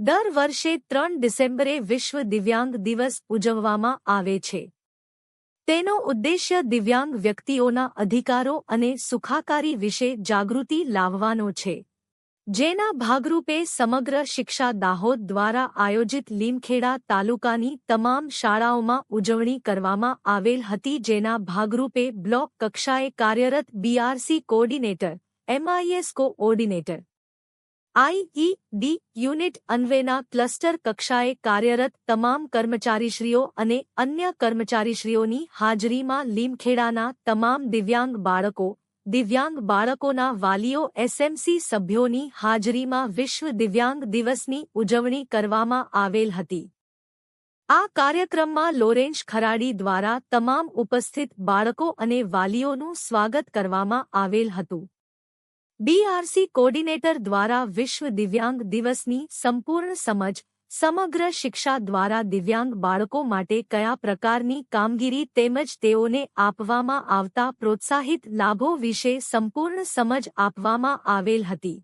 દર વર્ષે 3 ડિસેમ્બરે વિશ્વ દિવ્યાંગ દિવસ ઉજવવામાં આવે છે. તેનો ઉદ્દેશ્ય દિવ્યાંગ વ્યક્તિઓના અધિકારો અને સુખાકારી વિશે જાગૃતિ લાવવાનો છે. જેના ભાગરૂપે સમગ્ર શિક્ષા દાહોદ દ્વારા આયોજિત લીમખેડા તાલુકાની તમામ શાળાઓમાં ઉજવણી કરવામાં આવેલ હતી. જેના ભાગરૂપે બ્લોક કક્ષાએ કાર્યરત BRC coordinator, MIS coordinator, IED unit અન્વેના ક્લસ્ટર કક્ષાએ કાર્યરત તમામ કર્મચારીશ્રીઓ અને અન્ય કર્મચારીશ્રીઓની હાજરીમાં લીમખેડાના તમામ દિવ્યાંગ બાળકોના વાલીઓ SMC સભ્યોની હાજરીમાં વિશ્વ દિવ્યાંગ દિવસની ઉજવણી કરવામાં આવેલ હતી. આ કાર્યક્રમમાં લોરેન્સ ખરાડી દ્વારા તમામ ઉપસ્થિત બાળકો અને વાલીઓનું સ્વાગત કરવામાં આવેલ હતું. બીઆરસી કોઓર્ડિનેટર દ્વારા વિશ્વ દિવ્યાંગ દિવસની સંપૂર્ણ સમજ, સમગ્ર શિક્ષા દ્વારા દિવ્યાંગ બાળકો માટે કયા પ્રકારની કામગીરી તેમજ તેઓને આપવામાં આવતા પ્રોત્સાહિત લાભો વિશે સંપૂર્ણ સમજ આપવામાં આવેલ હતી.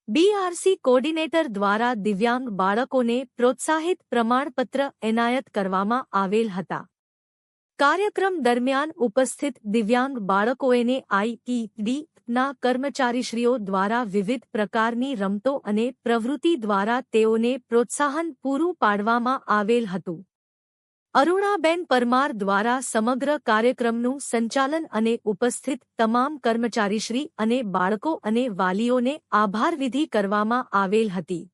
બીઆરસી કોઓર્ડિનેટર દ્વારા દિવ્યાંગ બાળકોને પ્રોત્સાહિત પ્રમાણપત્ર એનાયત કરવામાં આવેલ હતા. કાર્યક્રમ દરમિયાન ઉપસ્થિત દિવ્યાંગ બાળકોને IED ના કર્મચારીશ્રીઓ દ્વારા વિવિધ પ્રકારની રમતો અને પ્રવૃત્તિ દ્વારા તેઓને પ્રોત્સાહન પૂરું પાડવામાં આવેલ હતું. અરુણાબેન પરમાર દ્વારા સમગ્ર કાર્યક્રમનું સંચાલન અને ઉપસ્થિત તમામ કર્મચારીશ્રી અને બાળકો અને વાલીઓને આભાર વિધિ કરવામાં આવેલ હતી.